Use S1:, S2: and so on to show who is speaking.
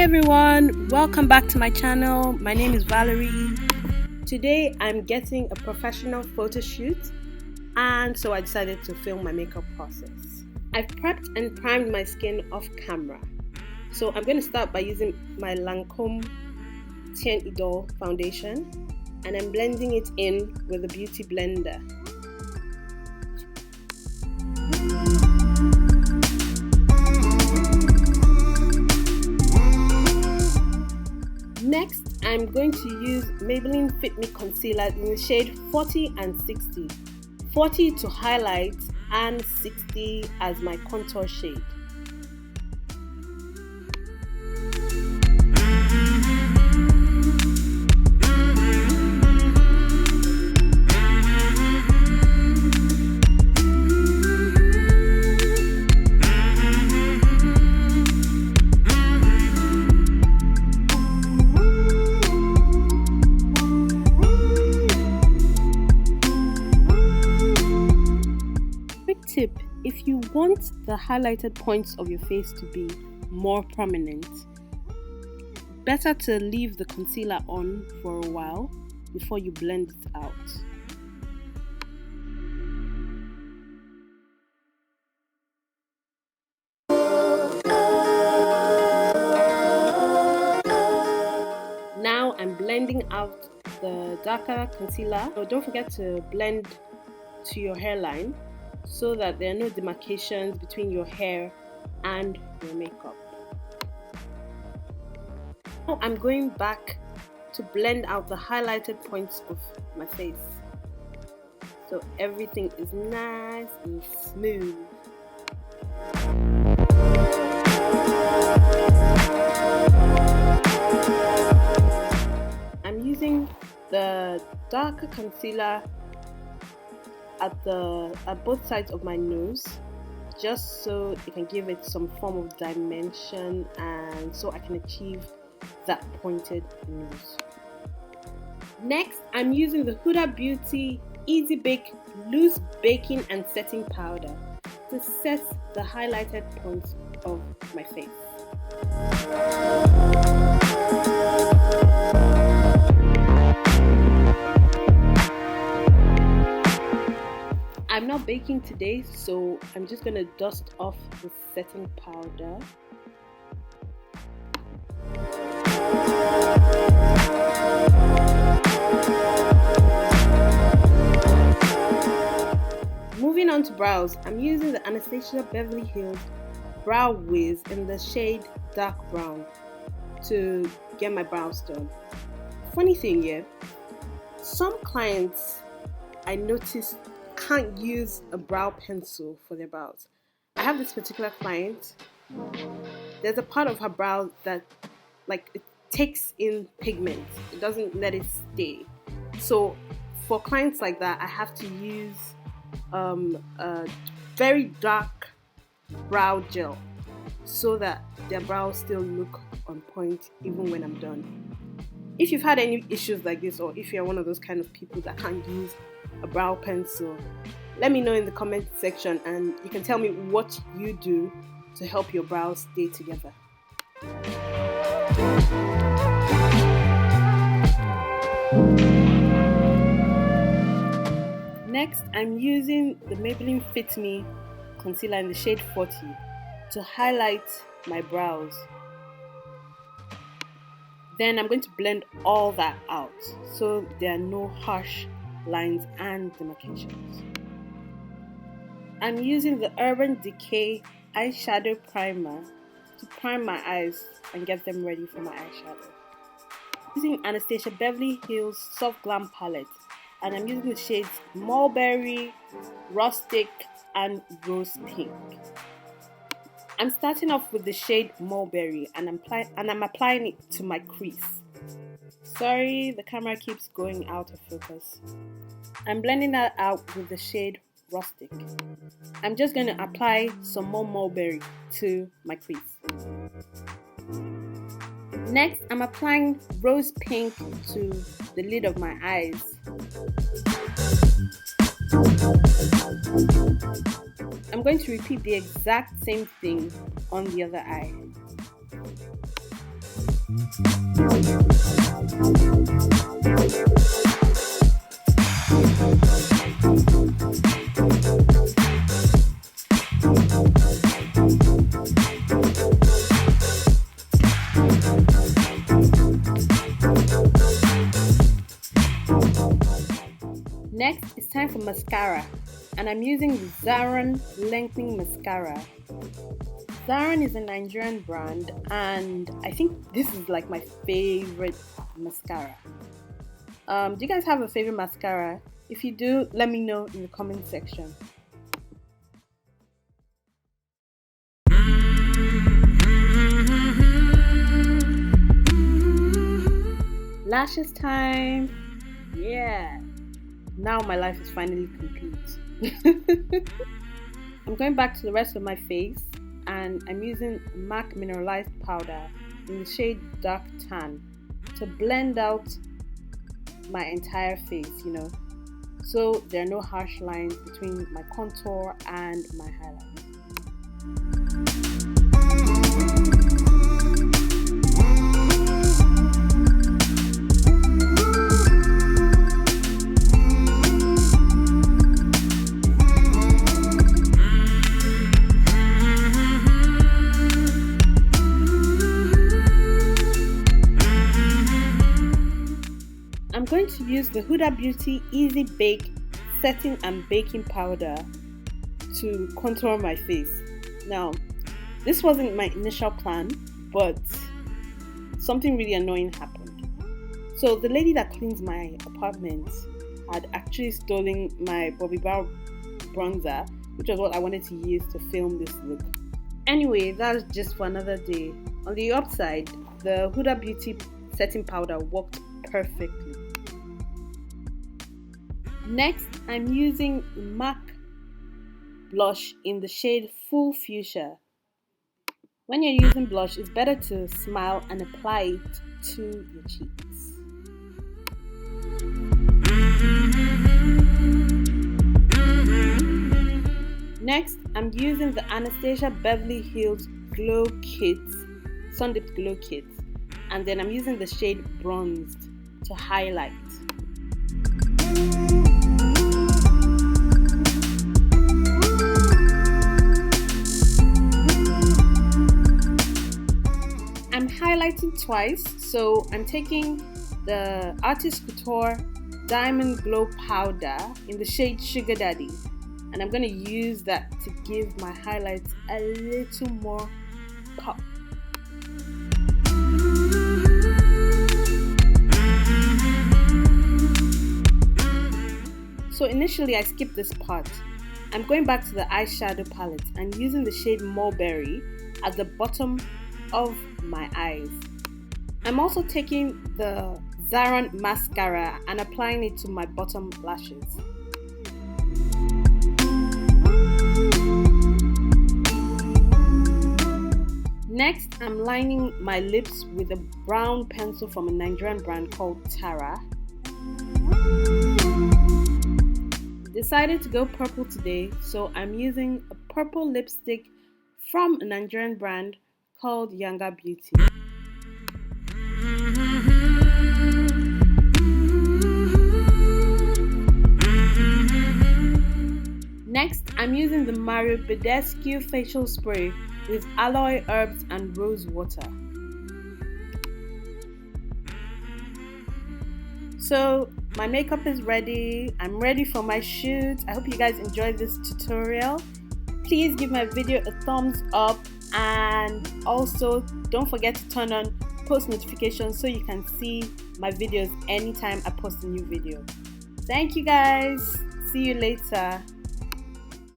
S1: everyone, welcome back to my channel. My name is Valerie. Today I'm getting a professional photo shoot, and so I decided to film my makeup process. I've prepped and primed my skin off camera. So I'm going to start by using my Lancome Teint Idole foundation, and I'm blending it in with a beauty blender. Next, I'm going to use Maybelline Fit Me Concealer in the shade 40 and 60. 40 to highlight and 60 as my contour shade. Tip: if you want the highlighted points of your face to be more prominent, better to leave the concealer on for a while before you blend it out. Now I'm blending out the darker concealer. So don't forget to blend to your hairline, so that there are no demarcations between your hair and your makeup. Now I'm going back to blend out the highlighted points of my face, so everything is nice and smooth. I'm using the darker concealer at both sides of my nose, just so it can give it some form of dimension and so I can achieve that pointed nose. Next, I'm using the Huda Beauty Easy Bake Loose Baking and Setting Powder to set the highlighted points of my face. I'm not baking today, so I'm just going to dust off the setting powder. Moving on to brows, I'm using the Anastasia Beverly Hills Brow Wizz in the shade dark brown to get my brows done. Funny thing, yeah, some clients I noticed can't use a brow pencil for their brows. I have this particular client. There's a part of her brow that it takes in pigment. It doesn't let it stay. So for clients like that, I have to use a very dark brow gel so that their brows still look on point even when I'm done. If you've had any issues like this, or if you're one of those kind of people that can't use a brow pencil, let me know in the comment section, and you can tell me what you do to help your brows stay together. Next, I'm using the Maybelline Fit Me Concealer in the shade 40 to highlight my brows. Then I'm going to blend all that out so there are no harsh lines and demarcations. I'm using the Urban Decay eyeshadow primer to prime my eyes and get them ready for my eyeshadow. Using Anastasia Beverly Hills Soft Glam palette, and I'm using the shades Mulberry, Rustic, and Rose Pink. I'm starting off with the shade Mulberry, and I'm applying it to my crease. Sorry, the camera keeps going out of focus. I'm blending that out with the shade Rustic. I'm just going to apply some more Mulberry to my crease. Next, I'm applying Rose Pink to the lid of my eyes. I'm going to repeat the exact same thing on the other eye. Next, it's time for mascara, and I'm using the Zaron lengthening mascara. Zaron is a Nigerian brand, and I think this is like my favorite mascara. Do you guys have a favorite mascara? If you do, let me know in the comment section. Lashes time! Yeah! Now my life is finally complete. I'm going back to the rest of my face, and I'm using MAC mineralized powder in the shade dark tan to blend out my entire face, so there are no harsh lines between my contour and my highlight. I'm going to use the Huda Beauty Easy Bake Setting and Baking Powder to contour my face. Now, this wasn't my initial plan, but something really annoying happened. So the lady that cleans my apartment had actually stolen my Bobbi Brow bronzer, which was what I wanted to use to film this look. Anyway, that's just for another day. On the upside, the Huda Beauty setting powder worked perfectly. Next, I'm using MAC blush in the shade Full Fuchsia. When you're using blush, it's better to smile and apply it to your cheeks. Next, I'm using the Anastasia Beverly Hills Glow Kit, Sundipped Glow Kit, and then I'm using the shade Bronzed to highlight. I'm highlighting twice, so I'm taking the Artist Couture Diamond Glow Powder in the shade Sugar Daddy, and I'm going to use that to give my highlights a little more pop. So initially I skipped this part. I'm going back to the eyeshadow palette and using the shade Mulberry at the bottom of my eyes. I'm also taking the Zaron mascara and applying it to my bottom lashes. Next, I'm lining my lips with a brown pencil from a Nigerian brand called Tara. Decided to go purple today, so I'm using a purple lipstick from a Nigerian brand called Younger Beauty. Next, I'm using the Mario Badescu facial spray with aloe herbs and rose water. So my makeup is ready. I'm ready for my shoot. I hope you guys enjoyed this tutorial. Please give my video a thumbs up, and also don't forget to turn on post notifications so you can see my videos anytime I post a new video. Thank you guys. See you later.